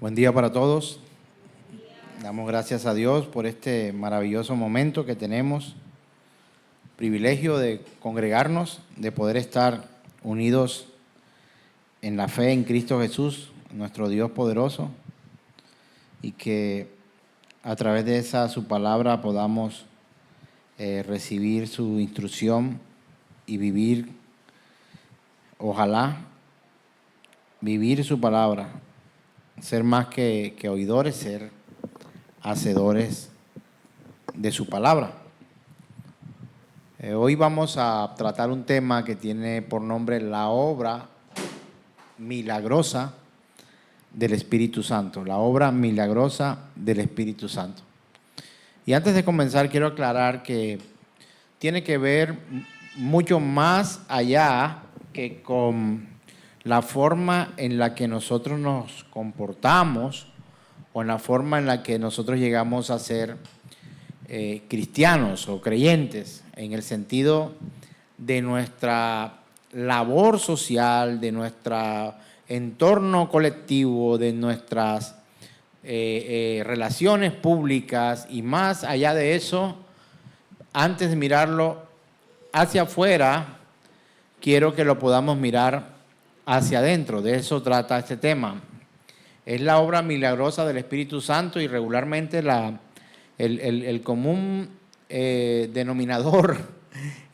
Buen día para todos. Damos gracias a Dios por este maravilloso momento que tenemos, privilegio de congregarnos, de poder estar unidos en la fe en Cristo Jesús, nuestro Dios poderoso, y que a través de su palabra podamos recibir su instrucción y vivir, ojalá, vivir su palabra, ser más que oidores, ser hacedores de su palabra. Hoy vamos a tratar un tema que tiene por nombre la obra milagrosa del Espíritu Santo, la obra milagrosa del Espíritu Santo. Y antes de comenzar quiero aclarar que tiene que ver mucho más allá que con la forma en la que nosotros nos comportamos o en la forma en la que nosotros llegamos a ser cristianos o creyentes, en el sentido de nuestra labor social, de nuestro entorno colectivo, de nuestras relaciones públicas, y más allá de eso, antes de mirarlo hacia afuera, quiero que lo podamos mirar hacia adentro. De eso trata este tema. Es la obra milagrosa del Espíritu Santo, y regularmente el común denominador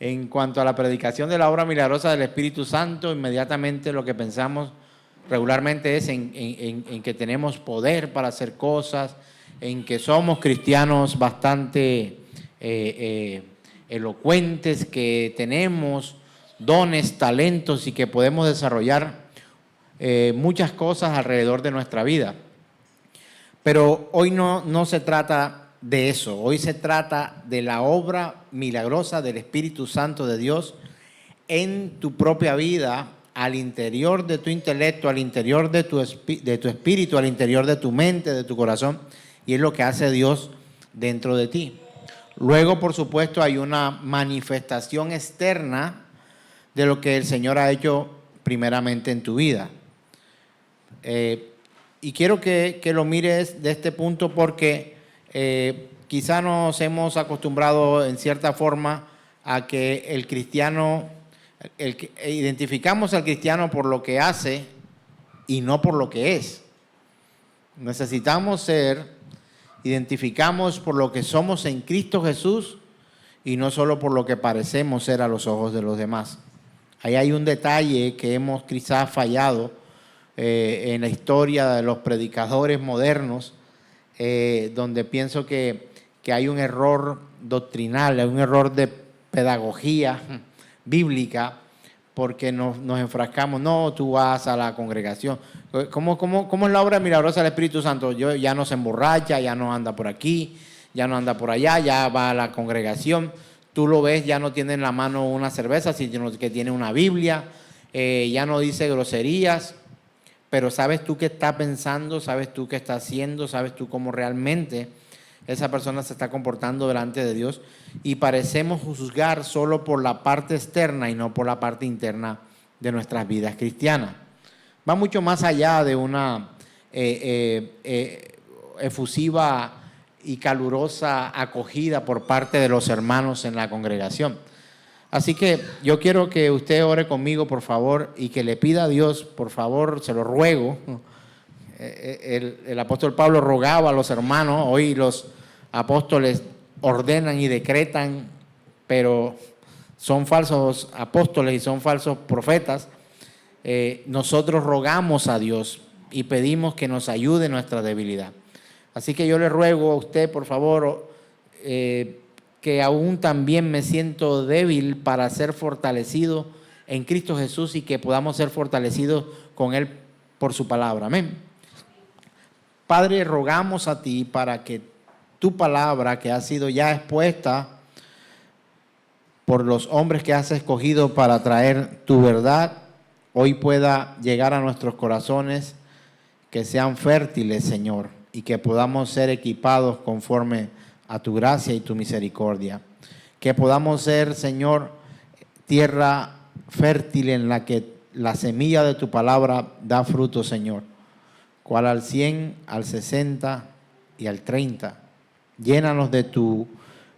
en cuanto a la predicación de la obra milagrosa del Espíritu Santo, inmediatamente lo que pensamos regularmente es en que tenemos poder para hacer cosas, en que somos cristianos bastante elocuentes, que tenemos dones, talentos y que podemos desarrollar muchas cosas alrededor de nuestra vida. Pero hoy no se trata de eso. Hoy se trata de la obra milagrosa del Espíritu Santo de Dios en tu propia vida, al interior de tu intelecto, al interior de tu espíritu, al interior de tu mente, de tu corazón, y es lo que hace Dios dentro de ti. Luego, por supuesto, hay una manifestación externa de lo que el Señor ha hecho primeramente en tu vida. Y quiero que lo mires de este punto porque quizá nos hemos acostumbrado en cierta forma a que el cristiano, identificamos al cristiano por lo que hace y no por lo que es. Necesitamos ser identificamos por lo que somos en Cristo Jesús y no solo por lo que parecemos ser a los ojos de los demás. Ahí hay un detalle que hemos quizás fallado en la historia de los predicadores modernos, donde pienso que hay un error doctrinal, hay un error de pedagogía bíblica, porque nos enfrascamos. No, tú vas a la congregación. ¿Cómo es la obra milagrosa del Espíritu Santo? Ya no se emborracha, ya no anda por aquí, ya no anda por allá, ya va a la congregación. Tú lo ves, ya no tiene en la mano una cerveza, sino que tiene una Biblia, ya no dice groserías, pero sabes tú qué está pensando, sabes tú qué está haciendo, sabes tú cómo realmente esa persona se está comportando delante de Dios, y parecemos juzgar solo por la parte externa y no por la parte interna de nuestras vidas cristianas. Va mucho más allá de una efusiva y calurosa acogida por parte de los hermanos en la congregación. Así que yo quiero que usted ore conmigo, por favor, y que le pida a Dios, por favor, se lo ruego. El apóstol Pablo rogaba a los hermanos, hoy los apóstoles ordenan y decretan, pero son falsos apóstoles y son falsos profetas. Nosotros rogamos a Dios y pedimos que nos ayude en nuestra debilidad. Así que yo le ruego a usted, por favor, que aún también me siento débil para ser fortalecido en Cristo Jesús y que podamos ser fortalecidos con Él por su palabra. Amén. Padre, rogamos a ti para que tu palabra, que ha sido ya expuesta por los hombres que has escogido para traer tu verdad, hoy pueda llegar a nuestros corazones, que sean fértiles, Señor, y que podamos ser equipados conforme a tu gracia y tu misericordia. Que podamos ser, Señor, tierra fértil en la que la semilla de tu palabra da fruto, Señor. cual al 100, al 60 y al 30. Llénanos de tu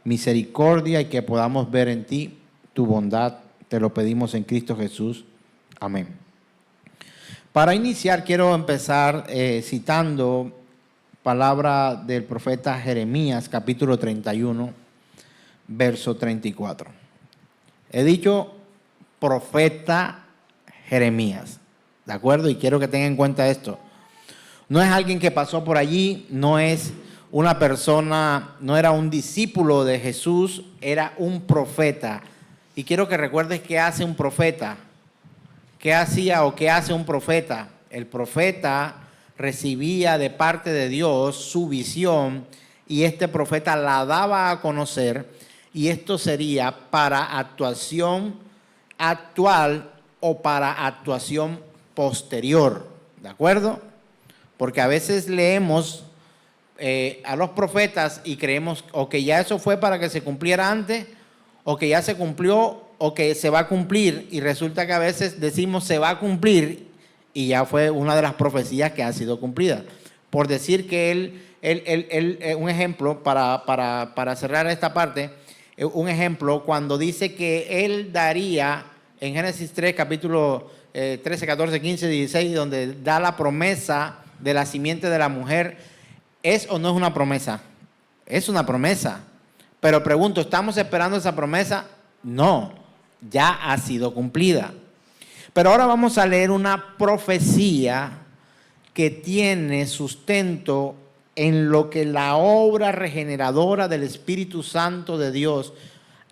misericordia y que podamos ver en ti tu bondad. Te lo pedimos en Cristo Jesús. Amén. Para iniciar, quiero empezar citando palabra del profeta Jeremías, capítulo 31, verso 34. He dicho profeta Jeremías, ¿de acuerdo? Y quiero que tengan en cuenta esto. No es alguien que pasó por allí, no es una persona, no era un discípulo de Jesús, era un profeta. Y quiero que recuerdes qué hace un profeta. ¿Qué hacía o qué hace un profeta? El profeta recibía de parte de Dios su visión y este profeta la daba a conocer, y esto sería para actuación actual o para actuación posterior, ¿de acuerdo? Porque a veces leemos a los profetas y creemos o que ya eso fue para que se cumpliera antes, o que ya se cumplió, o que se va a cumplir, y resulta que a veces decimos se va a cumplir y ya fue una de las profecías que ha sido cumplida. Por decir que un ejemplo para cerrar esta parte, un ejemplo cuando dice que él daría en Génesis 3, capítulo 13, 14, 15, 16, donde da la promesa de la simiente de la mujer. ¿Es o no es una promesa? Es una promesa. Pero pregunto, ¿estamos esperando esa promesa? No, ya ha sido cumplida. Pero ahora vamos a leer una profecía que tiene sustento en lo que la obra regeneradora del Espíritu Santo de Dios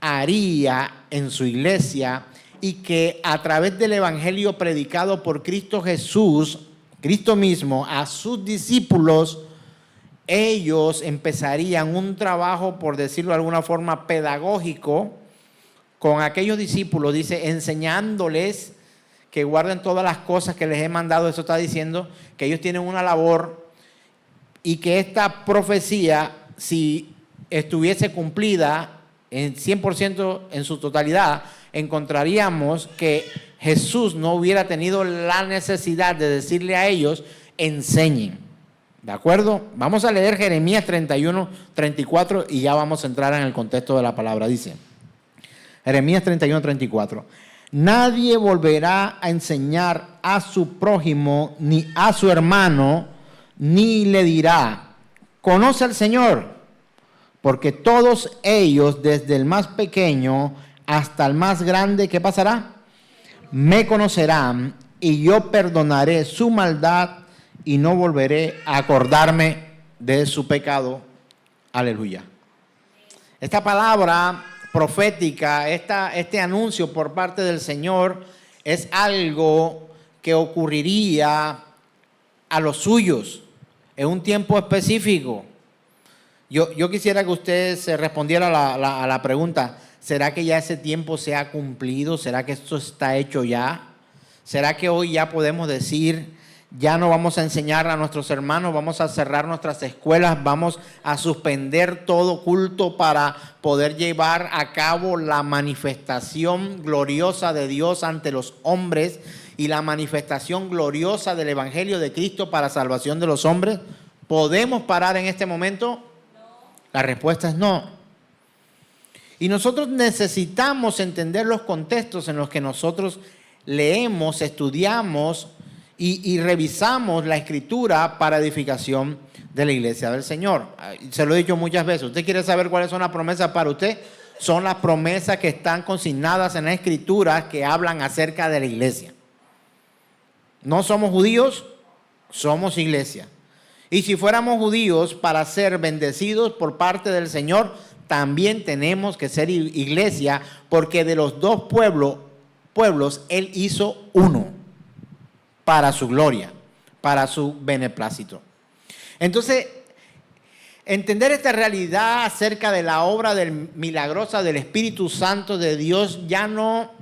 haría en su iglesia, y que a través del evangelio predicado por Cristo Jesús, Cristo mismo, a sus discípulos, ellos empezarían un trabajo, por decirlo de alguna forma, pedagógico con aquellos discípulos, dice, enseñándoles que guarden todas las cosas que les he mandado. Eso está diciendo que ellos tienen una labor, y que esta profecía, si estuviese cumplida en 100% en su totalidad, encontraríamos que Jesús no hubiera tenido la necesidad de decirle a ellos, enseñen. ¿De acuerdo? Vamos a leer Jeremías 31, 34 y ya vamos a entrar en el contexto de la palabra. Dice, Jeremías 31, 34. Nadie volverá a enseñar a su prójimo ni a su hermano, ni le dirá, conoce al Señor, porque todos ellos, desde el más pequeño hasta el más grande, ¿qué pasará? Me conocerán, y yo perdonaré su maldad y no volveré a acordarme de su pecado. Aleluya. Esta palabra profética, este anuncio por parte del Señor, es algo que ocurriría a los suyos en un tiempo específico. Yo quisiera que usted se respondiera a la pregunta, ¿será que ya ese tiempo se ha cumplido? ¿Será que esto está hecho ya? ¿Será que hoy ya podemos decir, ya no vamos a enseñar a nuestros hermanos, vamos a cerrar nuestras escuelas, vamos a suspender todo culto para poder llevar a cabo la manifestación gloriosa de Dios ante los hombres y la manifestación gloriosa del Evangelio de Cristo para salvación de los hombres? ¿Podemos parar en este momento? La respuesta es no. Y nosotros necesitamos entender los contextos en los que nosotros leemos, estudiamos y revisamos la Escritura para edificación de la iglesia del Señor. Se lo he dicho muchas veces. ¿Usted quiere saber cuáles son las promesas para usted? Son las promesas que están consignadas en la Escritura, que hablan acerca de la iglesia. No somos judíos, somos iglesia. Y si fuéramos judíos para ser bendecidos por parte del Señor, también tenemos que ser iglesia, porque de los dos pueblos Él hizo uno para su gloria, para su beneplácito. Entonces, entender esta realidad acerca de la obra milagrosa del Espíritu Santo de Dios, ya no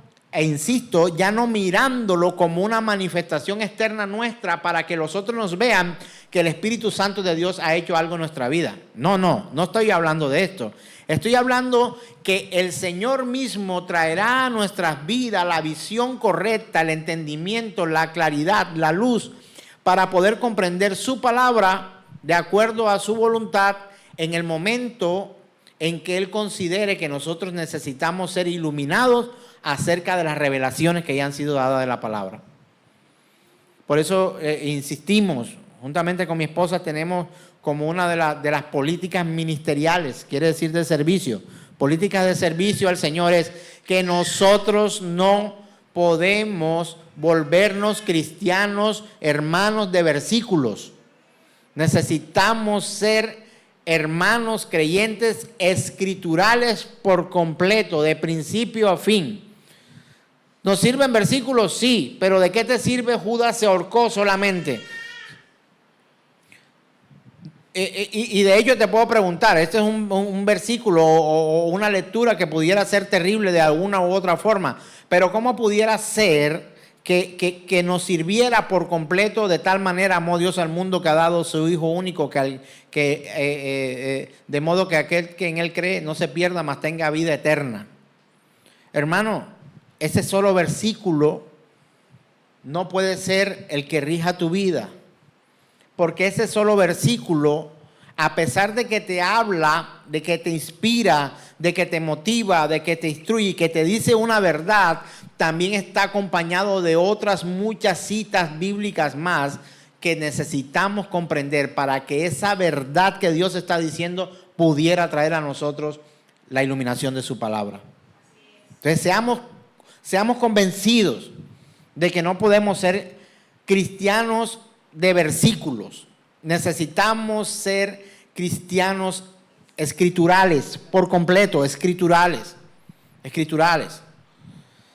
mirándolo como una manifestación externa nuestra para que los otros nos vean que el Espíritu Santo de Dios ha hecho algo en nuestra vida. No estoy hablando de esto. Estoy hablando que el Señor mismo traerá a nuestras vidas la visión correcta, el entendimiento, la claridad, la luz, para poder comprender su palabra de acuerdo a su voluntad en el momento en que Él considere que nosotros necesitamos ser iluminados acerca de las revelaciones que ya han sido dadas de la palabra. Por eso insistimos, juntamente con mi esposa tenemos como una de las políticas ministeriales, quiere decir de servicio, políticas de servicio al Señor, es que nosotros no podemos volvernos cristianos, hermanos de versículos. Necesitamos ser hermanos creyentes escriturales por completo, de principio a fin. ¿Nos sirven versículos? Sí, pero ¿de qué te sirve Judas se ahorcó solamente? Y de ello te puedo preguntar, este es un versículo o una lectura que pudiera ser terrible de alguna u otra forma, pero ¿cómo pudiera ser que nos sirviera por completo? De tal manera amó Dios al mundo que ha dado su Hijo único, de modo que aquel que en Él cree no se pierda, mas tenga vida eterna. Hermano, ese solo versículo no puede ser el que rija tu vida, porque ese solo versículo, a pesar de que te habla, de que te inspira, de que te motiva, de que te instruye, que te dice una verdad, también está acompañado de otras muchas citas bíblicas más que necesitamos comprender para que esa verdad que Dios está diciendo pudiera traer a nosotros la iluminación de su palabra. Entonces seamos convencidos de que no podemos ser cristianos de versículos. Necesitamos ser cristianos escriturales, por completo, escriturales.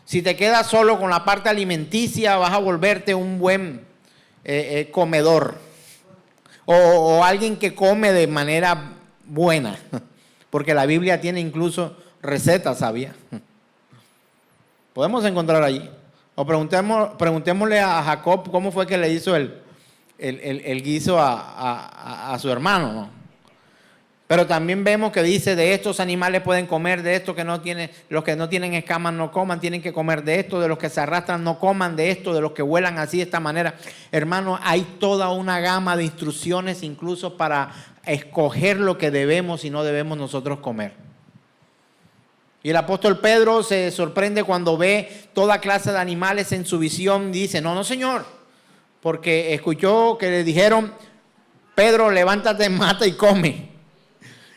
Si te quedas solo con la parte alimenticia, vas a volverte un buen comedor o alguien que come de manera buena, porque la Biblia tiene incluso recetas, ¿sabía? Podemos encontrar allí. O preguntémosle a Jacob cómo fue que le hizo el guiso a su hermano, ¿no? Pero también vemos que dice, de estos animales pueden comer, de estos que no tienen, los que no tienen escamas no coman, tienen que comer de esto, de los que se arrastran no coman de esto, de los que vuelan así de esta manera. Hermano, hay toda una gama de instrucciones incluso para escoger lo que debemos y no debemos nosotros comer. Y el apóstol Pedro se sorprende cuando ve toda clase de animales en su visión. Dice, no, Señor, porque escuchó que le dijeron, Pedro, levántate, mata y come.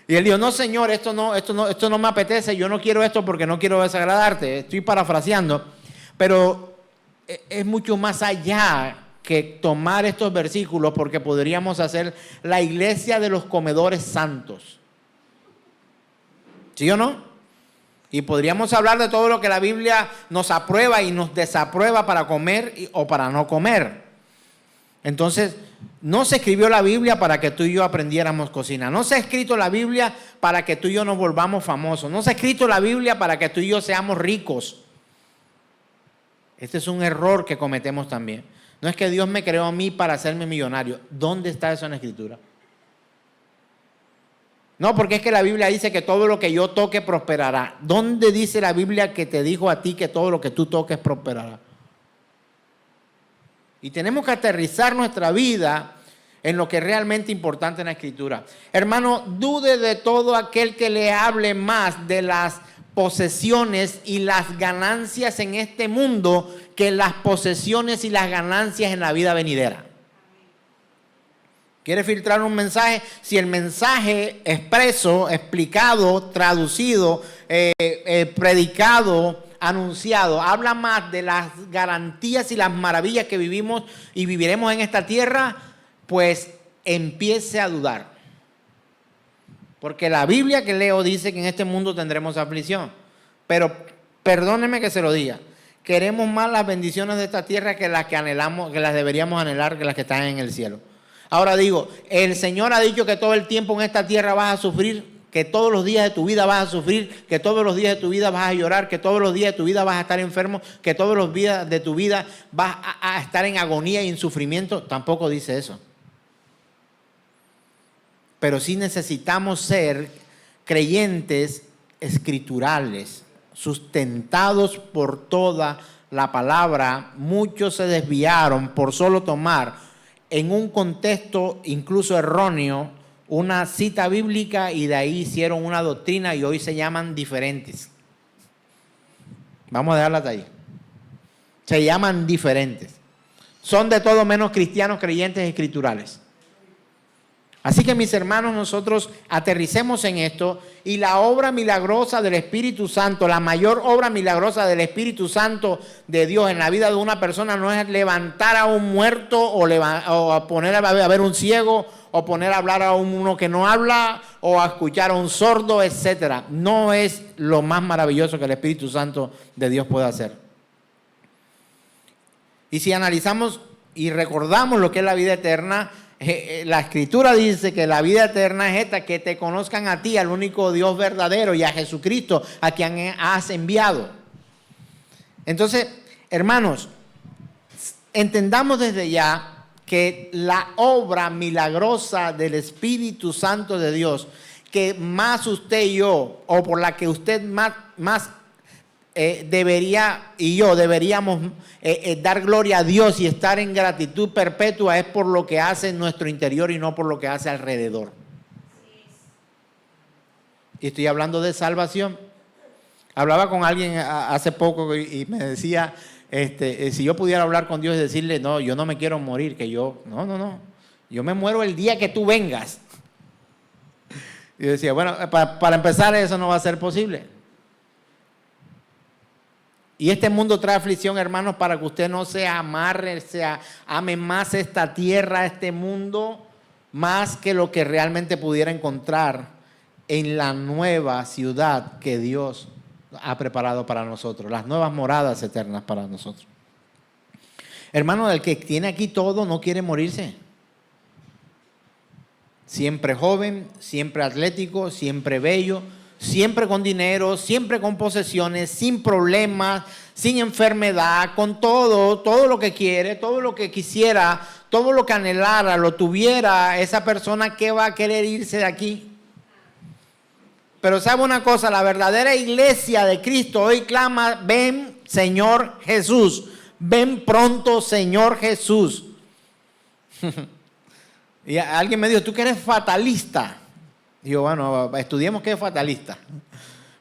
Y él dijo, no, Señor, esto no me apetece, yo no quiero esto porque no quiero desagradarte. Estoy parafraseando, pero es mucho más allá que tomar estos versículos, porque podríamos hacer la iglesia de los comedores santos. ¿Sí o no? Y podríamos hablar de todo lo que la Biblia nos aprueba y nos desaprueba para comer o para no comer. Entonces, no se escribió la Biblia para que tú y yo aprendiéramos cocina. No se ha escrito la Biblia para que tú y yo nos volvamos famosos. No se ha escrito la Biblia para que tú y yo seamos ricos. Este es un error que cometemos también. No es que Dios me creó a mí para hacerme millonario. ¿Dónde está eso en la Escritura? No, porque es que la Biblia dice que todo lo que yo toque prosperará. ¿Dónde dice la Biblia que te dijo a ti que todo lo que tú toques prosperará? Y tenemos que aterrizar nuestra vida en lo que es realmente importante en la Escritura. Hermano, dude de todo aquel que le hable más de las posesiones y las ganancias en este mundo que las posesiones y las ganancias en la vida venidera. ¿Quiere filtrar un mensaje? Si el mensaje expreso, explicado, traducido, predicado, anunciado, habla más de las garantías y las maravillas que vivimos y viviremos en esta tierra, pues empiece a dudar. Porque la Biblia que leo dice que en este mundo tendremos aflicción. Pero perdóneme que se lo diga, queremos más las bendiciones de esta tierra que las que anhelamos, que las deberíamos anhelar, que las que están en el cielo. Ahora digo, el Señor ha dicho que todo el tiempo en esta tierra vas a sufrir, que todos los días de tu vida vas a sufrir, que todos los días de tu vida vas a llorar, que todos los días de tu vida vas a estar enfermo, que todos los días de tu vida vas a estar en agonía y en sufrimiento. Tampoco dice eso. Pero sí necesitamos ser creyentes escriturales, sustentados por toda la palabra. Muchos se desviaron por solo tomar en un contexto incluso erróneo una cita bíblica y de ahí hicieron una doctrina y hoy se llaman diferentes. Vamos a dejarla hasta ahí. Se llaman diferentes. Son de todo menos cristianos creyentes escriturales. Así que mis hermanos, nosotros aterricemos en esto y la obra milagrosa del Espíritu Santo, la mayor obra milagrosa del Espíritu Santo de Dios en la vida de una persona no es levantar a un muerto o poner a ver un ciego o poner a hablar a uno que no habla o a escuchar a un sordo, etc. No es lo más maravilloso que el Espíritu Santo de Dios puede hacer. Y si analizamos y recordamos lo que es la vida eterna, la Escritura dice que la vida eterna es esta, que te conozcan a ti, al único Dios verdadero, y a Jesucristo, a quien has enviado. Entonces, hermanos, entendamos desde ya que la obra milagrosa del Espíritu Santo de Dios, que más usted y yo, o por la que usted más debería y yo deberíamos dar gloria a Dios y estar en gratitud perpetua, es por lo que hace en nuestro interior y no por lo que hace alrededor. Y estoy hablando de salvación. Hablaba con alguien hace poco y me decía, si yo pudiera hablar con Dios y decirle, no, yo no me quiero morir, que yo, no, yo me muero el día que tú vengas. Y yo decía, bueno, para empezar eso no va a ser posible. Y este mundo trae aflicción, hermanos, para que usted no se amarre, ame más esta tierra, este mundo, más que lo que realmente pudiera encontrar en la nueva ciudad que Dios ha preparado para nosotros, las nuevas moradas eternas para nosotros. Hermano, el que tiene aquí todo no quiere morirse. Siempre joven, siempre atlético, siempre bello, siempre con dinero, siempre con posesiones, sin problemas, sin enfermedad, con todo lo que quiere, todo lo que quisiera, todo lo que anhelara, lo tuviera, esa persona que va a querer irse de aquí. Pero sabe una cosa, la verdadera iglesia de Cristo hoy clama, ven Señor Jesús, ven pronto Señor Jesús. Y alguien me dijo, tú que eres fatalista. Digo, bueno, estudiemos qué es fatalista.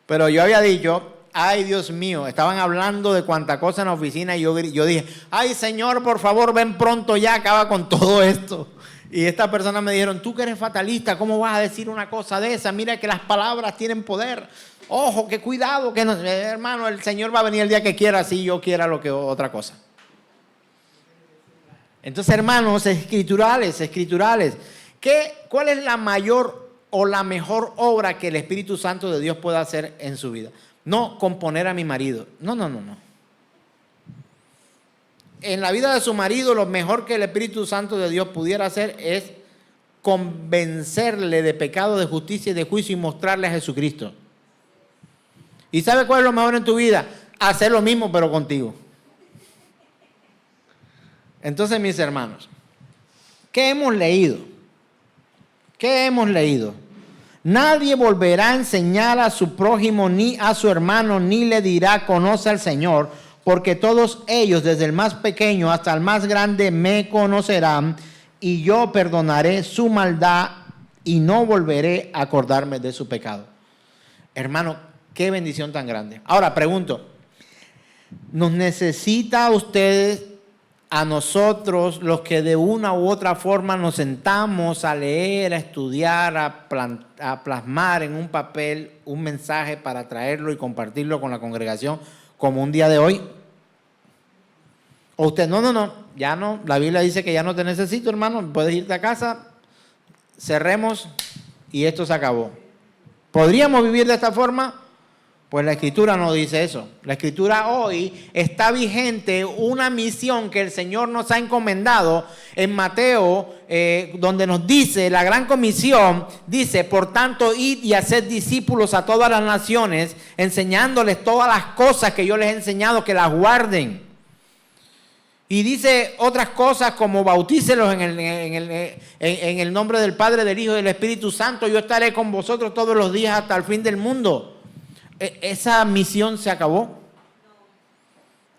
Pero yo había dicho, ay Dios mío, estaban hablando de cuánta cosa en la oficina y yo dije, ay Señor, por favor, ven pronto ya, acaba con todo esto. Y estas personas me dijeron, tú que eres fatalista, ¿cómo vas a decir una cosa de esa? Mira que las palabras tienen poder. Ojo, que cuidado, que no, hermano, el Señor va a venir el día que quiera, así yo quiera lo que otra cosa. Entonces, hermanos, escriturales, ¿cuál es la mayor o la mejor obra que el Espíritu Santo de Dios pueda hacer en su vida? No componer a mi marido. No. En la vida de su marido, lo mejor que el Espíritu Santo de Dios pudiera hacer es convencerle de pecado, de justicia y de juicio y mostrarle a Jesucristo. ¿Y sabe cuál es lo mejor en tu vida? Hacer lo mismo, pero contigo. Entonces, mis hermanos, ¿qué hemos leído? ¿Qué hemos leído? Nadie volverá a enseñar a su prójimo ni a su hermano, ni le dirá, conoce al Señor, porque todos ellos, desde el más pequeño hasta el más grande, me conocerán, y yo perdonaré su maldad y no volveré a acordarme de su pecado. Hermano, qué bendición tan grande. Ahora pregunto, ¿nos necesita a ustedes, a nosotros, los que de una u otra forma nos sentamos a leer, a estudiar, a plasmar en un papel un mensaje para traerlo y compartirlo con la congregación como un día de hoy? O usted, no, ya no, la Biblia dice que ya no te necesito, hermano, puedes irte a casa, cerremos y esto se acabó. ¿Podríamos vivir de esta forma? Pues la Escritura no dice eso. La Escritura hoy está vigente una misión que el Señor nos ha encomendado en Mateo, donde nos dice, la gran comisión, dice, por tanto, id y haced discípulos a todas las naciones, enseñándoles todas las cosas que yo les he enseñado, que las guarden. Y dice otras cosas como bautícelos en el nombre del Padre, del Hijo y del Espíritu Santo. Yo estaré con vosotros todos los días hasta el fin del mundo. ¿Esa misión se acabó?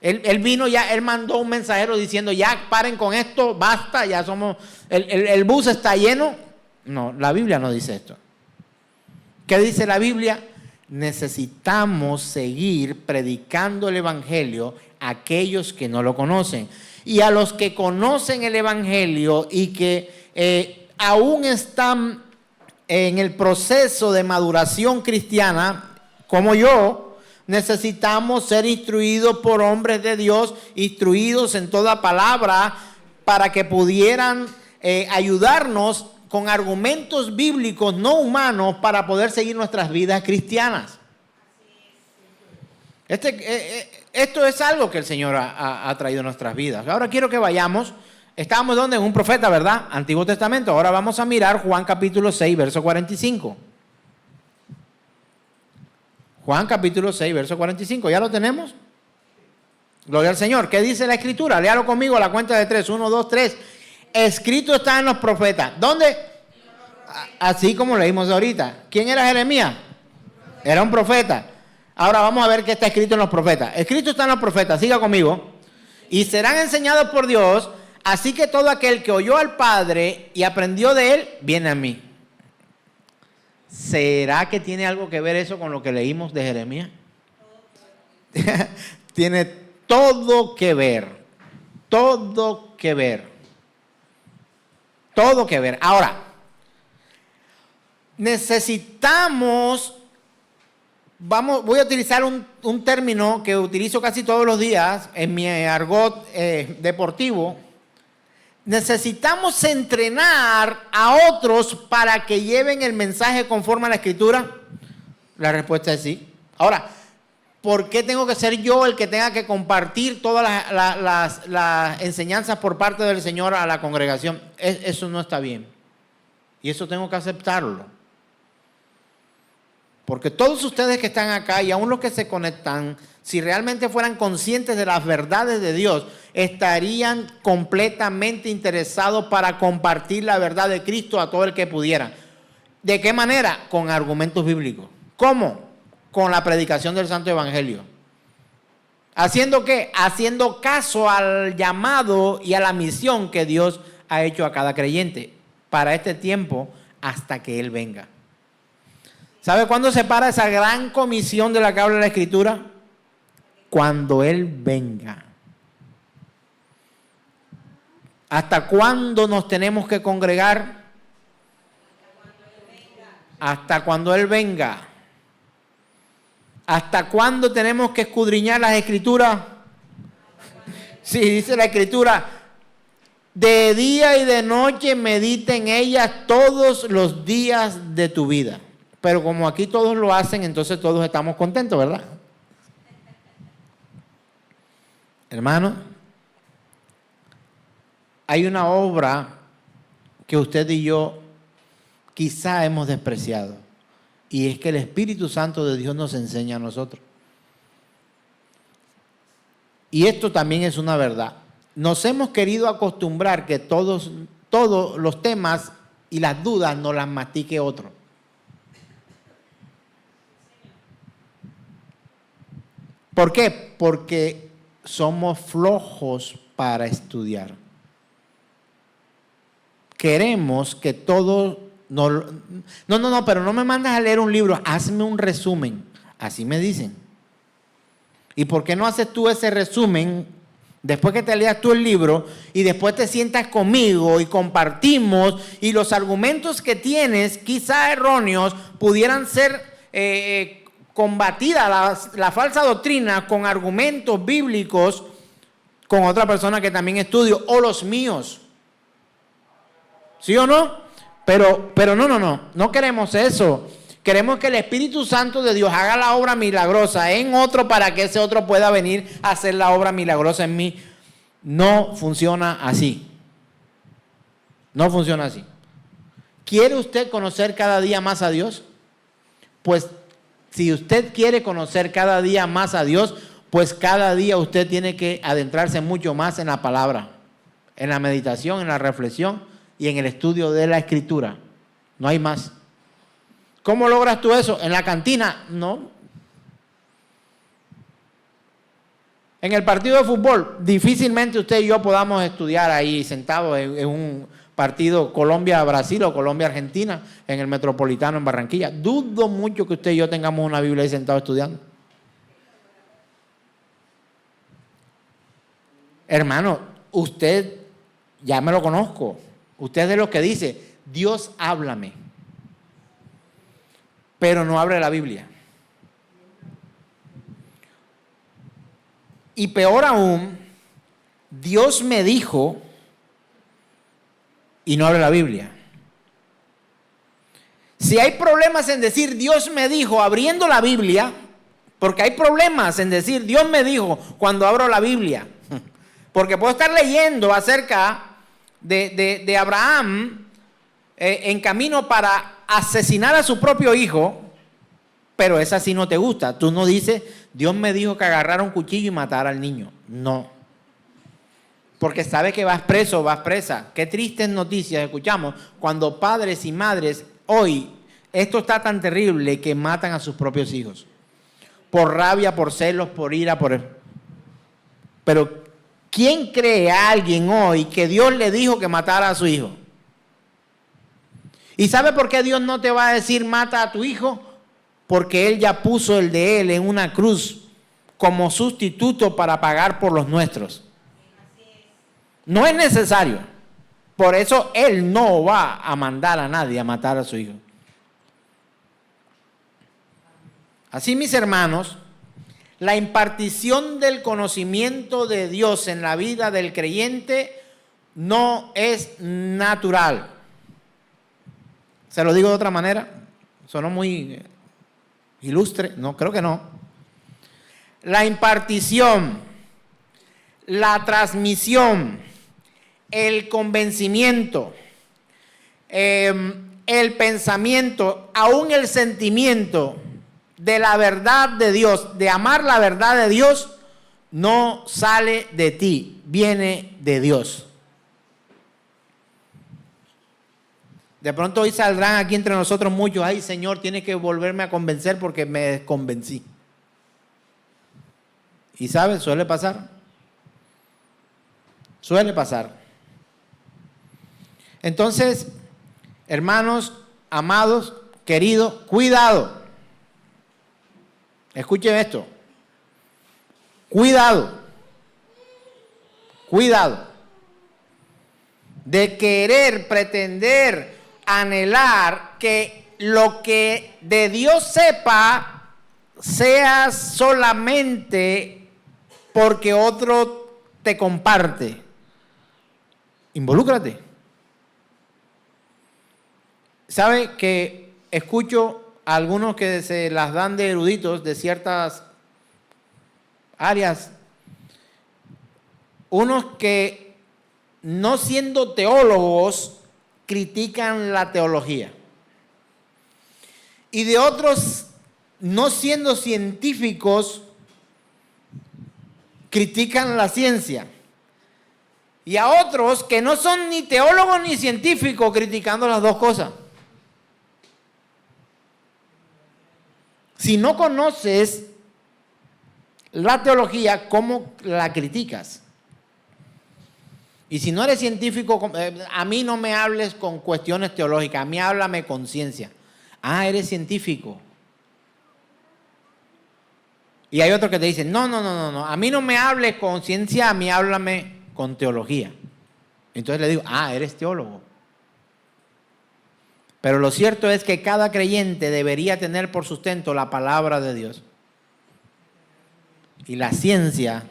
Él vino ya, él mandó un mensajero diciendo, ya paren con esto, basta, ya somos, el bus está lleno. No, la Biblia no dice esto. ¿Qué dice la Biblia? Necesitamos seguir predicando el Evangelio a aquellos que no lo conocen. Y a los que conocen el Evangelio y que aún están en el proceso de maduración cristiana, como yo, necesitamos ser instruidos por hombres de Dios, instruidos en toda palabra, para que pudieran ayudarnos con argumentos bíblicos no humanos para poder seguir nuestras vidas cristianas. Esto es algo que el Señor ha traído a nuestras vidas. Ahora quiero que vayamos. Estábamos donde en un profeta, ¿verdad? Antiguo Testamento. Ahora vamos a mirar Juan capítulo 6, verso 45. Juan capítulo 6, verso 45. ¿Ya lo tenemos? Gloria al Señor. ¿Qué dice la Escritura? Léalo conmigo a la cuenta de 3. 1, 2, 3. Escrito está en los profetas. ¿Dónde? Así como leímos ahorita. ¿Quién era Jeremías? Era un profeta. Ahora vamos a ver qué está escrito en los profetas. Escrito está en los profetas. Siga conmigo. Y serán enseñados por Dios. Así que todo aquel que oyó al Padre y aprendió de él, viene a mí. ¿Será que tiene algo que ver eso con lo que leímos de Jeremías? Tiene todo que ver. Todo que ver. Todo que ver. Ahora, necesitamos, voy a utilizar un término que utilizo casi todos los días en mi argot deportivo. ¿Necesitamos entrenar a otros para que lleven el mensaje conforme a la Escritura? La respuesta es sí. Ahora, ¿por qué tengo que ser yo el que tenga que compartir todas las enseñanzas por parte del Señor a la congregación? Eso no está bien. Y eso tengo que aceptarlo. Porque todos ustedes que están acá y aún los que se conectan, si realmente fueran conscientes de las verdades de Dios, estarían completamente interesados para compartir la verdad de Cristo a todo el que pudiera. ¿De qué manera? Con argumentos bíblicos. ¿Cómo? Con la predicación del Santo Evangelio. ¿Haciendo qué? Haciendo caso al llamado y a la misión que Dios ha hecho a cada creyente para este tiempo hasta que Él venga. ¿Sabe cuándo se para esa gran comisión de la que habla la Escritura? Cuando Él venga. ¿Hasta cuándo nos tenemos que congregar? Hasta cuando Él venga. ¿Hasta cuándo tenemos que escudriñar las Escrituras? Sí, dice la Escritura, de día y de noche medita en ellas todos los días de tu vida. Pero como aquí todos lo hacen, entonces todos estamos contentos, ¿verdad? Hermano, hay una obra que usted y yo quizá hemos despreciado. Y es que el Espíritu Santo de Dios nos enseña a nosotros. Y esto también es una verdad. Nos hemos querido acostumbrar que todos los temas y las dudas nos las mastique otro. ¿Por qué? Porque somos flojos para estudiar. Queremos que todo... No, pero no me mandes a leer un libro, hazme un resumen. Así me dicen. ¿Y por qué no haces tú ese resumen después que te leas tú el libro y después te sientas conmigo y compartimos y los argumentos que tienes, quizá erróneos, pudieran ser combatida la falsa doctrina con argumentos bíblicos con otra persona que también estudio o los míos? ¿Sí o no? Pero no queremos eso. Queremos que el Espíritu Santo de Dios haga la obra milagrosa en otro para que ese otro pueda venir a hacer la obra milagrosa en mí. No funciona así. No funciona así. ¿Quiere usted conocer cada día más a Dios? Pues si usted quiere conocer cada día más a Dios, pues cada día usted tiene que adentrarse mucho más en la palabra, en la meditación, en la reflexión y en el estudio de la Escritura. No hay más. ¿Cómo logras tú eso? ¿En la cantina? No. En el partido de fútbol, difícilmente usted y yo podamos estudiar ahí sentados en un partido Colombia-Brasil o Colombia-Argentina en el Metropolitano en Barranquilla. Dudo mucho que usted y yo tengamos una Biblia ahí sentados estudiando. Hermano, usted, ya me lo conozco, usted es de los que dice, Dios háblame, pero no abre la Biblia. Y peor aún, Dios me dijo y no abre la Biblia. Si hay problemas en decir Dios me dijo abriendo la Biblia, porque hay problemas en decir Dios me dijo cuando abro la Biblia, porque puedo estar leyendo acerca de Abraham en camino para asesinar a su propio hijo, pero esa sí no te gusta. Tú no dices, Dios me dijo que agarrara un cuchillo y matara al niño. No. Porque sabe que vas preso o vas presa. Qué tristes noticias escuchamos cuando padres y madres hoy, esto está tan terrible que matan a sus propios hijos. Por rabia, por celos, por ira, Pero ¿quién cree a alguien hoy que Dios le dijo que matara a su hijo? ¿Y sabe por qué Dios no te va a decir mata a tu hijo? Porque Él ya puso el de Él en una cruz como sustituto para pagar por los nuestros. No es necesario. Por eso Él no va a mandar a nadie a matar a su hijo. Así, mis hermanos, la impartición del conocimiento de Dios en la vida del creyente no es natural. ¿Se lo digo de otra manera? Sonó muy ilustre. No, creo que no. La impartición, la transmisión, el convencimiento, el pensamiento, aún el sentimiento de la verdad de Dios, de amar la verdad de Dios, no sale de ti, viene de Dios. De pronto hoy saldrán aquí entre nosotros muchos, ay Señor, tiene que volverme a convencer porque me desconvencí. Y ¿sabes? Suele pasar. Suele pasar. Entonces, hermanos, amados, queridos, cuidado. Escuchen esto. Cuidado. Cuidado. De querer, pretender, anhelar que lo que de Dios sepa sea solamente porque otro te comparte. Involúcrate. ¿Sabe que escucho a algunos que se las dan de eruditos de ciertas áreas? Unos que no siendo teólogos critican la teología. Y de otros no siendo científicos critican la ciencia. Y a otros que no son ni teólogos ni científicos criticando las dos cosas. Si no conoces la teología, ¿cómo la criticas? Y si no eres científico, a mí no me hables con cuestiones teológicas, a mí háblame con ciencia. Ah, eres científico. Y hay otros que te dicen, no, a mí no me hables con ciencia, a mí háblame con teología. Entonces le digo, eres teólogo. Pero lo cierto es que cada creyente debería tener por sustento la palabra de Dios. Y la ciencia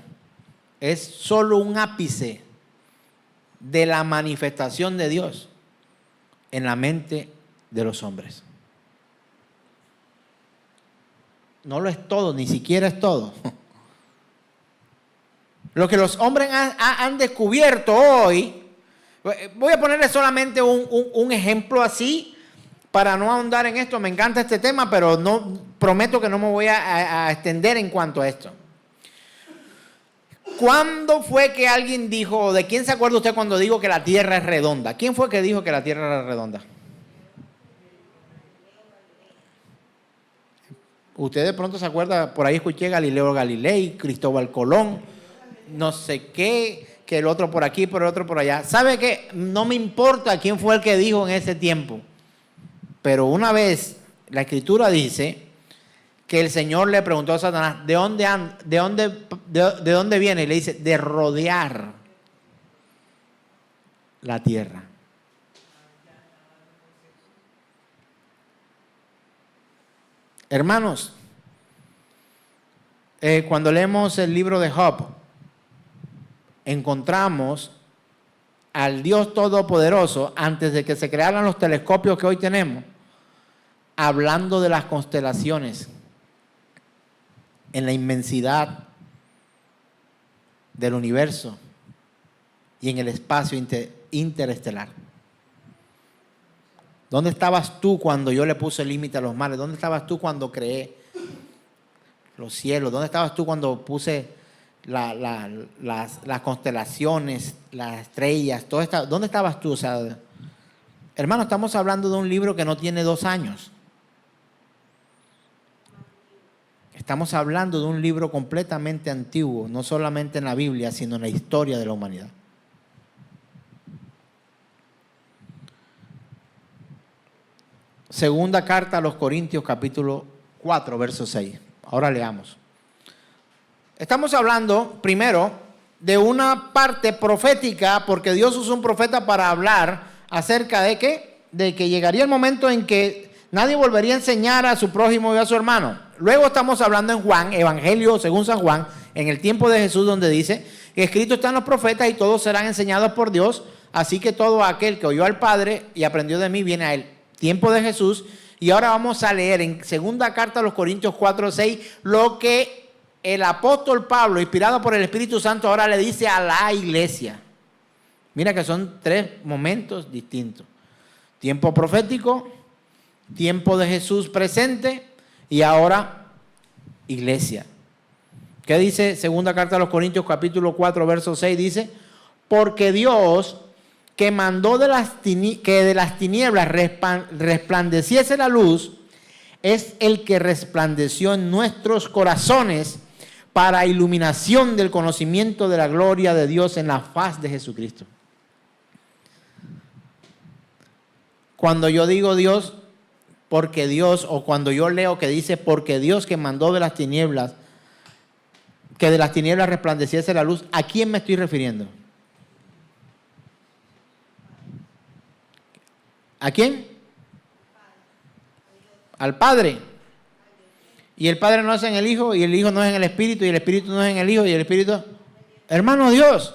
es solo un ápice de la manifestación de Dios en la mente de los hombres. No lo es todo, ni siquiera es todo. Lo que los hombres han descubierto hoy, voy a ponerle solamente un ejemplo así, para no ahondar en esto. Me encanta este tema, pero no prometo que no me voy a extender en cuanto a esto. ¿Cuándo fue que alguien dijo, de quién se acuerda usted cuando digo que la Tierra es redonda? ¿Quién fue que dijo que la Tierra era redonda? Usted de pronto se acuerda, por ahí escuché Galileo Galilei, Cristóbal Colón, no sé qué, que el otro por aquí, por el otro por allá. ¿Sabe qué? No me importa quién fue el que dijo en ese tiempo. Pero una vez la Escritura dice que el Señor le preguntó a Satanás, ¿de dónde viene? Y le dice, de rodear la tierra. Hermanos, cuando leemos el libro de Job, encontramos al Dios Todopoderoso, antes de que se crearan los telescopios que hoy tenemos, hablando de las constelaciones en la inmensidad del universo y en el espacio interestelar. ¿Dónde estabas tú cuando yo le puse límite a los mares? ¿Dónde estabas tú cuando creé los cielos? ¿Dónde estabas tú cuando puse las constelaciones, las estrellas? ¿Dónde estabas tú? O sea, hermano, estamos hablando de un libro que no tiene 2 años. Estamos hablando de un libro completamente antiguo, no solamente en la Biblia, sino en la historia de la humanidad. Segunda carta a los Corintios, capítulo 4, verso 6. Ahora leamos. Estamos hablando, primero, de una parte profética, porque Dios usó un profeta para hablar acerca de ¿qué? De que llegaría el momento en que nadie volvería a enseñar a su prójimo y a su hermano. Luego estamos hablando en Juan, Evangelio según San Juan, en el tiempo de Jesús, donde dice que escrito están los profetas y todos serán enseñados por Dios, así que todo aquel que oyó al Padre y aprendió de mí viene a él. Tiempo de Jesús. Y ahora vamos a leer en segunda carta a los Corintios 4, 6, lo que el apóstol Pablo, inspirado por el Espíritu Santo, ahora le dice a la iglesia. Mira que son 3 momentos distintos. Tiempo profético, tiempo de Jesús presente y ahora iglesia. ¿Qué dice segunda carta a los Corintios capítulo 4 verso 6? Dice, porque Dios que mandó que de las tinieblas resplandeciese la luz, es el que resplandeció en nuestros corazones para iluminación del conocimiento de la gloria de Dios en la faz de Jesucristo. Cuando yo digo Dios, porque Dios, o cuando yo leo que dice, porque Dios que mandó de las tinieblas, que de las tinieblas resplandeciese la luz, ¿a quién me estoy refiriendo? ¿A quién? Al Padre. Y el Padre no es en el Hijo, y el Hijo no es en el Espíritu, y el Espíritu no es en el Hijo, y el Espíritu... Hermano, Dios.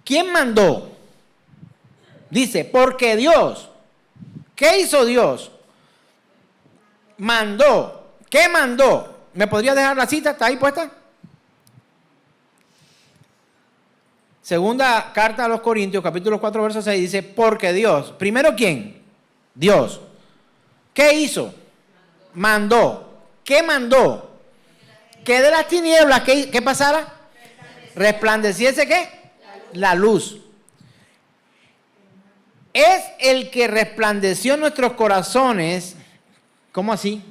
¿Quién mandó? Dice, porque Dios. ¿Qué hizo Dios? Mandó. ¿Qué mandó? ¿Me podría dejar la cita? ¿Está ahí puesta? Segunda carta a los Corintios, capítulo 4, verso 6, dice, porque Dios. Primero, ¿quién? Dios. ¿Qué hizo? Mandó. ¿Qué mandó? Que de las tinieblas, ¿qué pasara? Resplandeciese, ¿qué? La luz. Es el que resplandeció en nuestros corazones. ¿Cómo así?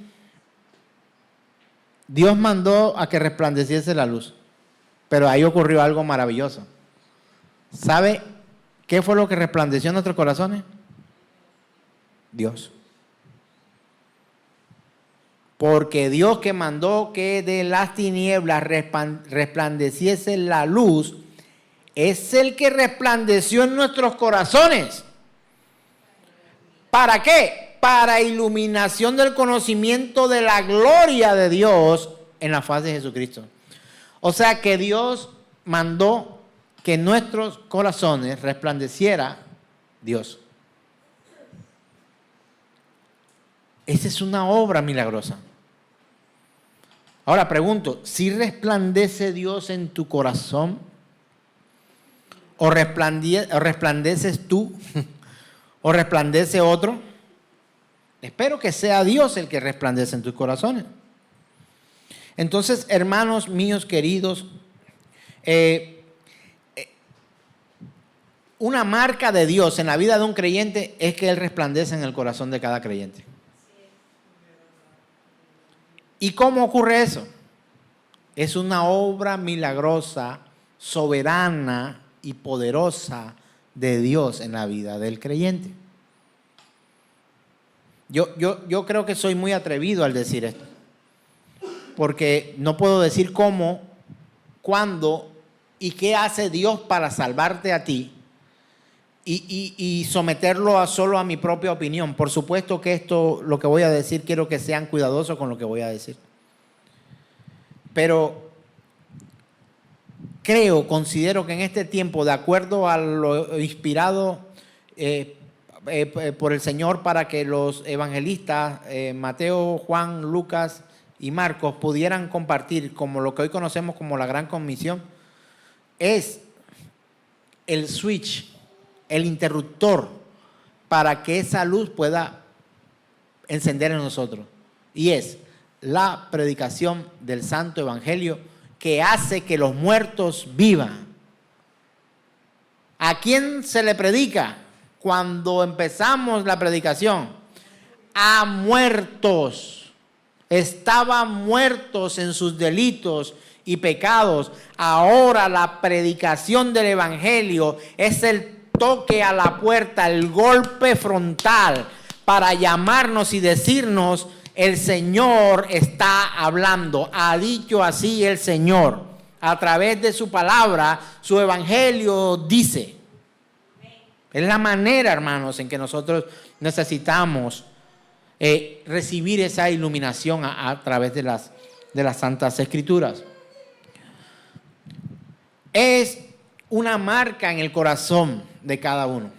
Dios mandó a que resplandeciese la luz. Pero ahí ocurrió algo maravilloso. ¿Sabe qué fue lo que resplandeció en nuestros corazones? Dios. Porque Dios que mandó que de las tinieblas resplandeciese la luz, es el que resplandeció en nuestros corazones. ¿Para qué? Para iluminación del conocimiento de la gloria de Dios en la faz de Jesucristo. O sea que Dios mandó que en nuestros corazones resplandeciera Dios. Esa es una obra milagrosa. Ahora pregunto, ¿si resplandece Dios en tu corazón? ¿O resplandeces tú? ¿O resplandece otro? Espero que sea Dios el que resplandece en tus corazones. Entonces, hermanos míos queridos, una marca de Dios en la vida de un creyente es que Él resplandece en el corazón de cada creyente. ¿Y cómo ocurre eso? Es una obra milagrosa, soberana y poderosa de Dios en la vida del creyente. Yo creo que soy muy atrevido al decir esto, porque no puedo decir cómo, cuándo y qué hace Dios para salvarte a ti y someterlo solo a mi propia opinión. Por supuesto que esto, lo que voy a decir, quiero que sean cuidadosos con lo que voy a decir. Pero considero que en este tiempo, de acuerdo a lo inspirado por el Señor para que los evangelistas, Mateo, Juan, Lucas y Marcos, pudieran compartir como lo que hoy conocemos como la Gran Comisión, es el switch, el interruptor para que esa luz pueda encender en nosotros. Y es la predicación del Santo Evangelio que hace que los muertos vivan. ¿A quién se le predica cuando empezamos la predicación? A muertos. Estaban muertos en sus delitos y pecados. Ahora la predicación del Evangelio es el toque a la puerta, el golpe frontal para llamarnos y decirnos: el Señor está hablando, ha dicho así el Señor. A través de su palabra, su evangelio dice. Es la manera, hermanos, en que nosotros necesitamos recibir esa iluminación a través de las Santas Escrituras. Es una marca en el corazón de cada uno.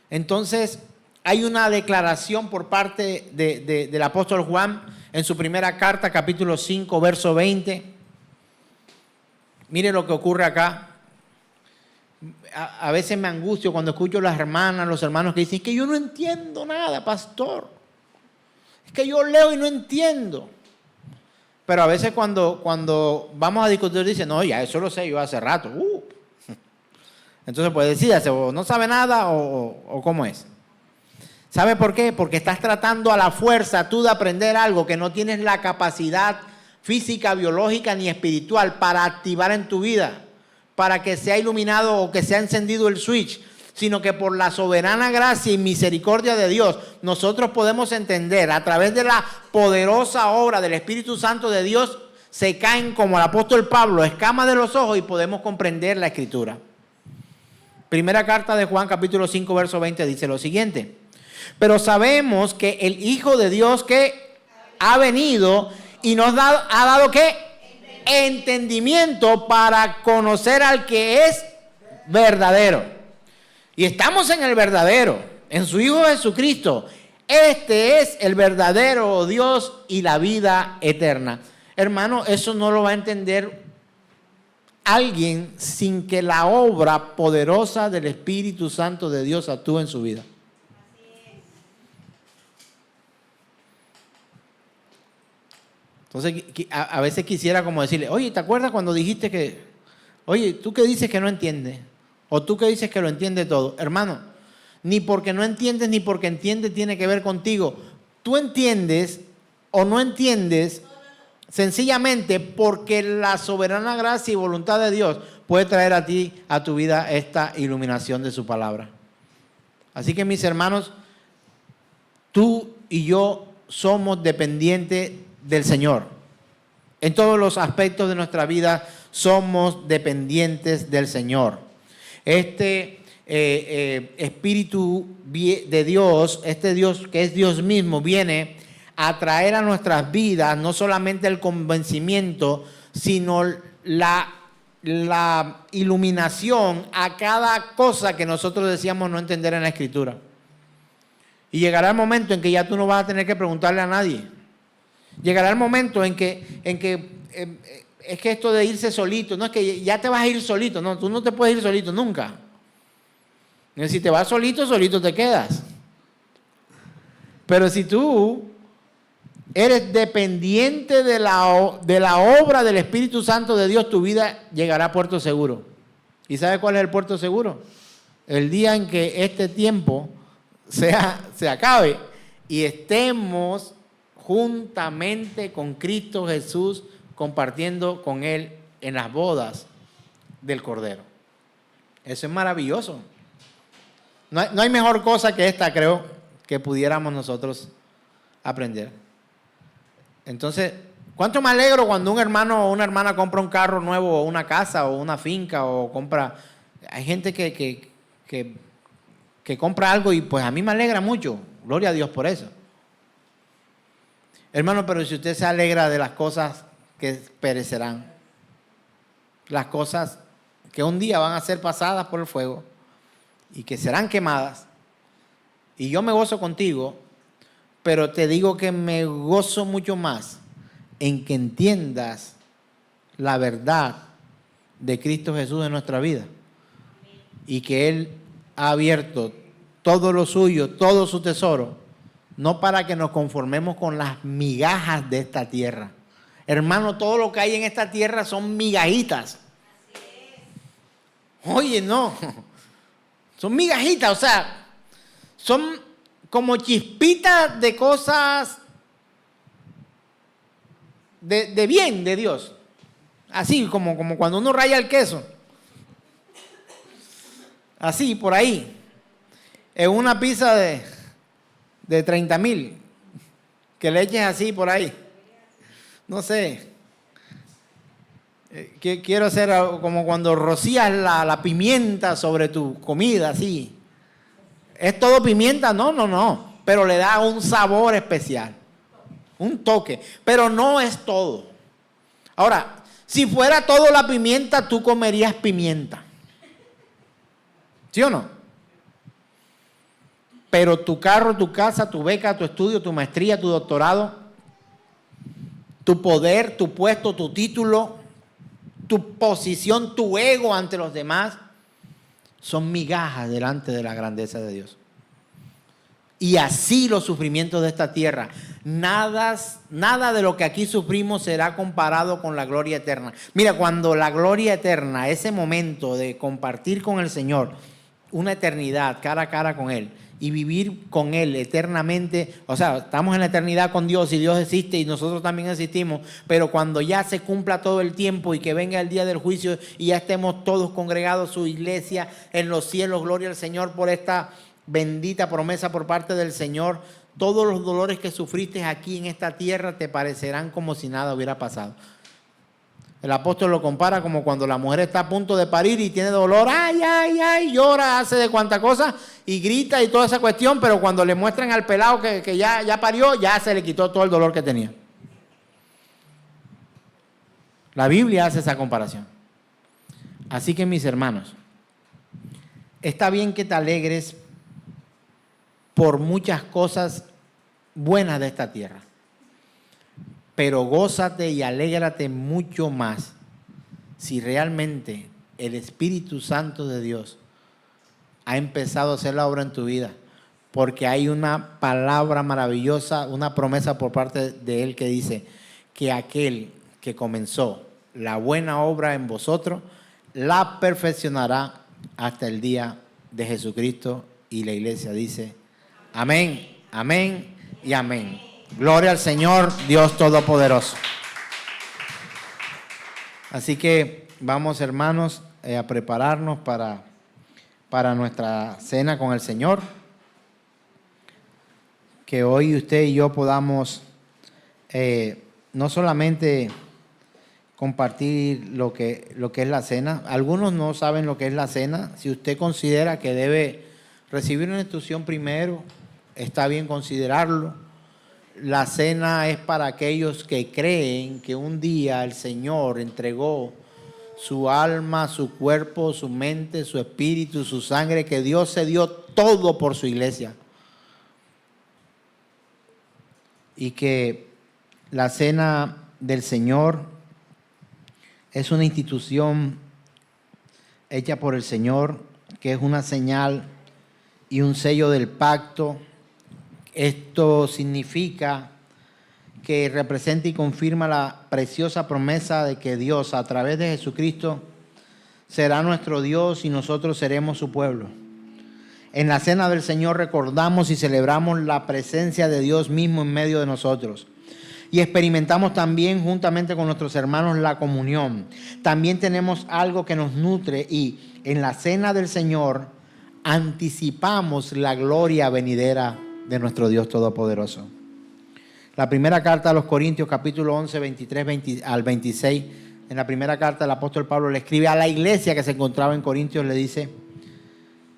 Entonces, hay una declaración por parte del apóstol Juan en su primera carta, capítulo 5, verso 20. Mire lo que ocurre acá. A veces me angustio cuando escucho a las hermanas, los hermanos que dicen: es que yo no entiendo nada, pastor. Es que yo leo y no entiendo. Pero a veces cuando vamos a discutir dicen: no, ya eso lo sé yo hace rato. Entonces puede decirse, o no sabe nada o cómo es. ¿Sabe por qué? Porque estás tratando a la fuerza tú de aprender algo que no tienes la capacidad física, biológica ni espiritual para activar en tu vida, para que sea iluminado o que sea encendido el switch, sino que por la soberana gracia y misericordia de Dios, nosotros podemos entender a través de la poderosa obra del Espíritu Santo de Dios, se caen, como el apóstol Pablo, escamas de los ojos y podemos comprender la Escritura. Primera carta de Juan, capítulo 5, verso 20, dice lo siguiente: pero sabemos que el Hijo de Dios que ha venido y nos ha dado ¿qué? Entendimiento para conocer al que es verdadero. Y estamos en el verdadero, en su Hijo Jesucristo. Este es el verdadero Dios y la vida eterna. Hermano, eso no lo va a entender alguien sin que la obra poderosa del Espíritu Santo de Dios actúe en su vida. Entonces, a veces quisiera como decirle: oye, ¿te acuerdas cuando dijiste que, oye, tú que dices que no entiendes? O tú que dices que lo entiendes todo. Hermano, ni porque no entiendes ni porque entiendes tiene que ver contigo. Tú entiendes o no entiendes sencillamente porque la soberana gracia y voluntad de Dios puede traer a ti, a tu vida, esta iluminación de su palabra. Así que, mis hermanos, tú y yo somos dependientes del Señor. En todos los aspectos de nuestra vida somos dependientes del Señor. Este Espíritu de Dios, este Dios que es Dios mismo, viene a traer a nuestras vidas no solamente el convencimiento, sino la iluminación a cada cosa que nosotros decíamos no entender en la Escritura. Y llegará el momento en que ya tú no vas a tener que preguntarle a nadie. Llegará el momento en que es que esto de irse solito, no es que ya te vas a ir solito, no, tú no te puedes ir solito nunca. Si te vas solito, solito te quedas. Pero si tú eres dependiente de la obra del Espíritu Santo de Dios, tu vida llegará a puerto seguro. ¿Y sabe cuál es el puerto seguro? El día en que este tiempo se acabe y estemos juntamente con Cristo Jesús, compartiendo con Él en las bodas del Cordero. Eso es maravilloso. No hay mejor cosa que esta, creo, que pudiéramos nosotros aprender. Entonces, ¿cuánto me alegro cuando un hermano o una hermana compra un carro nuevo o una casa o una finca o compra? Hay gente que compra algo y pues a mí me alegra mucho. Gloria a Dios por eso. Hermano, pero si usted se alegra de las cosas que perecerán, las cosas que un día van a ser pasadas por el fuego y que serán quemadas, y yo me gozo contigo, pero te digo que me gozo mucho más en que entiendas la verdad de Cristo Jesús en nuestra vida y que Él ha abierto todo lo suyo, todo su tesoro, no para que nos conformemos con las migajas de esta tierra. Hermano, todo lo que hay en esta tierra son migajitas. Oye, no, son migajitas, o sea, son como chispitas de cosas de bien de Dios. Así como cuando uno raya el queso. Así, por ahí. En una pizza de 30,000. Que le eches así por ahí. No sé. Quiero hacer como cuando rocías la pimienta sobre tu comida, así. ¿Es todo pimienta? No. Pero le da un sabor especial. Un toque. Pero no es todo. Ahora, si fuera todo la pimienta, tú comerías pimienta. ¿Sí o no? Pero tu carro, tu casa, tu beca, tu estudio, tu maestría, tu doctorado, tu poder, tu puesto, tu título, tu posición, tu ego ante los demás, son migajas delante de la grandeza de Dios. Y así los sufrimientos de esta tierra. Nada de lo que aquí sufrimos será comparado con la gloria eterna. Mira, cuando la gloria eterna, ese momento de compartir con el Señor una eternidad cara a cara con Él y vivir con Él eternamente, o sea, estamos en la eternidad con Dios y Dios existe y nosotros también existimos, pero cuando ya se cumpla todo el tiempo y que venga el día del juicio y ya estemos todos congregados, su iglesia en los cielos, gloria al Señor por esta bendita promesa por parte del Señor, todos los dolores que sufriste aquí en esta tierra te parecerán como si nada hubiera pasado. El apóstol lo compara como cuando la mujer está a punto de parir y tiene dolor, ay, llora, hace de cuanta cosa y grita y toda esa cuestión, pero cuando le muestran al pelado que ya parió, ya se le quitó todo el dolor que tenía. La Biblia hace esa comparación. Así que mis hermanos, está bien que te alegres por muchas cosas buenas de esta tierra, pero gózate y alégrate mucho más si realmente el Espíritu Santo de Dios ha empezado a hacer la obra en tu vida, porque hay una palabra maravillosa, una promesa por parte de Él que dice que aquel que comenzó la buena obra en vosotros, la perfeccionará hasta el día de Jesucristo. Y la iglesia dice, amén, amén y amén. Gloria al Señor, Dios Todopoderoso. Así que vamos, hermanos, a prepararnos para nuestra cena con el Señor. Que hoy usted y yo podamos no solamente compartir lo que es la cena. Algunos no saben lo que es la cena. Si usted considera que debe recibir una instrucción primero, está bien considerarlo. La cena es para aquellos que creen que un día el Señor entregó su alma, su cuerpo, su mente, su espíritu, su sangre, que Dios se dio todo por su iglesia. Y que la cena del Señor es una institución hecha por el Señor, que es una señal y un sello del pacto. Esto significa que representa y confirma la preciosa promesa de que Dios, a través de Jesucristo, será nuestro Dios y nosotros seremos su pueblo. En la cena del Señor recordamos y celebramos la presencia de Dios mismo en medio de nosotros. y experimentamos también juntamente con nuestros hermanos la comunión. También tenemos algo que nos nutre y en la cena del Señor anticipamos la gloria venidera de nuestro Dios Todopoderoso. La primera carta a los Corintios, capítulo 11, 23 al 26, en la primera carta el apóstol Pablo le escribe a la iglesia que se encontraba en Corintios, le dice: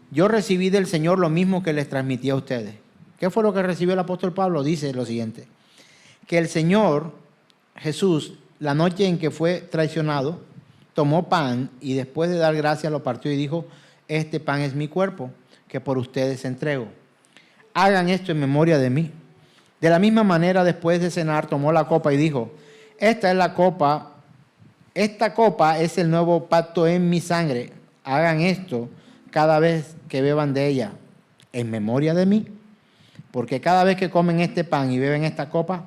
yo recibí del Señor lo mismo que les transmití a ustedes. ¿Qué fue lo que recibió el apóstol Pablo? Dice lo siguiente: que el Señor Jesús, la noche en que fue traicionado, tomó pan y después de dar gracias lo partió y dijo: este pan es mi cuerpo, que por ustedes entrego. Hagan esto en memoria de mí. De la misma manera, después de cenar, tomó la copa y dijo: esta copa es el nuevo pacto en mi sangre. Hagan esto cada vez que beban de ella, en memoria de mí. Porque cada vez que comen este pan y beben esta copa,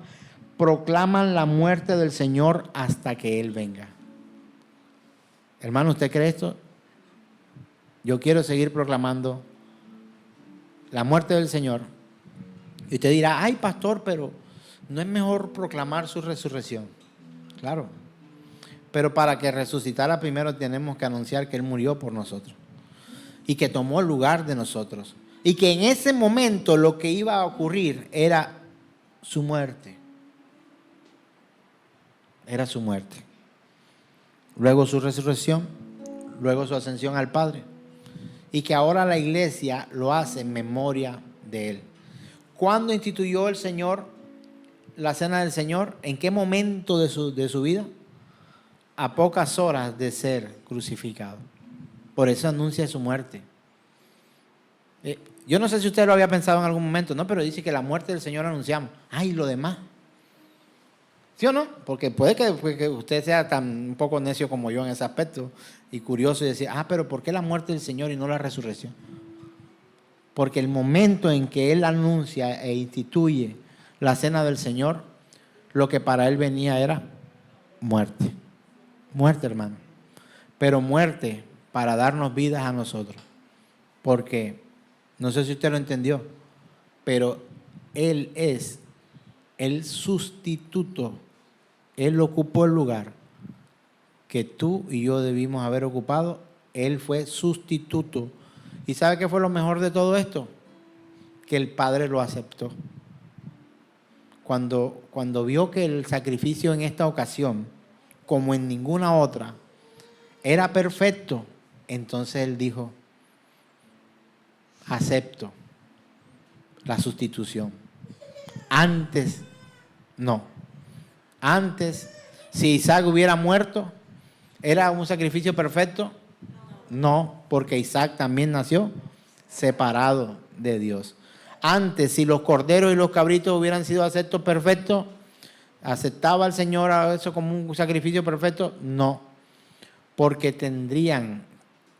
proclaman la muerte del Señor hasta que Él venga. Hermano, ¿usted cree esto? Yo quiero seguir proclamando la muerte del Señor. Y usted dirá: ay, pastor, pero ¿no es mejor proclamar su resurrección? Claro. Pero para que resucitara primero tenemos que anunciar que Él murió por nosotros y que tomó el lugar de nosotros. Y que en ese momento lo que iba a ocurrir era su muerte. Era su muerte. Luego su resurrección, luego su ascensión al Padre. Y que ahora la iglesia lo hace en memoria de Él. ¿Cuándo instituyó el Señor la cena del Señor? ¿En qué momento de su vida? A pocas horas de ser crucificado. Por eso anuncia su muerte. Yo no sé si usted lo había pensado en algún momento, ¿no? Pero dice que la muerte del Señor anunciamos. Ay, lo demás. ¿Sí o no? Porque puede que usted sea tan un poco necio como yo en ese aspecto y curioso y decir: pero ¿por qué la muerte del Señor y no la resurrección? Porque el momento en que Él anuncia e instituye la cena del Señor, lo que para Él venía era muerte. Muerte, hermano. Pero muerte para darnos vidas a nosotros. Porque, no sé si usted lo entendió, pero Él es el sustituto. Él ocupó el lugar que tú y yo debimos haber ocupado. Él fue sustituto. ¿Y sabe qué fue lo mejor de todo esto? Que el Padre lo aceptó. Cuando vio que el sacrificio en esta ocasión, como en ninguna otra, era perfecto, entonces Él dijo: acepto la sustitución. Antes, no. Antes, si Isaac hubiera muerto, ¿era un sacrificio perfecto? No, porque Isaac también nació separado de Dios. Antes, si los corderos y los cabritos hubieran sido aceptos perfectos, ¿aceptaba el Señor eso como un sacrificio perfecto? No, porque tendrían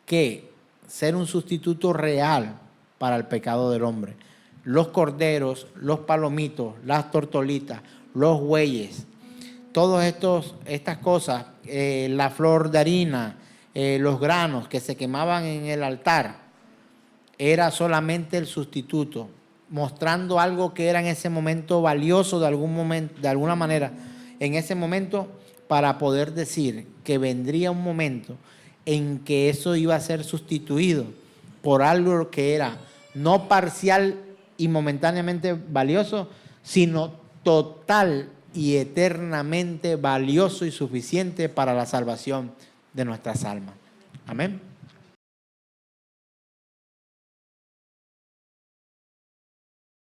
que ser un sustituto real para el pecado del hombre. Los corderos, los palomitos, las tortolitas, los bueyes, todas estas cosas, la flor de harina, los granos que se quemaban en el altar, era solamente el sustituto, mostrando algo que era en ese momento valioso de alguna manera, en ese momento, para poder decir que vendría un momento en que eso iba a ser sustituido por algo que era no parcial y momentáneamente valioso, sino total y eternamente valioso y suficiente para la salvación de nuestras almas. Amén.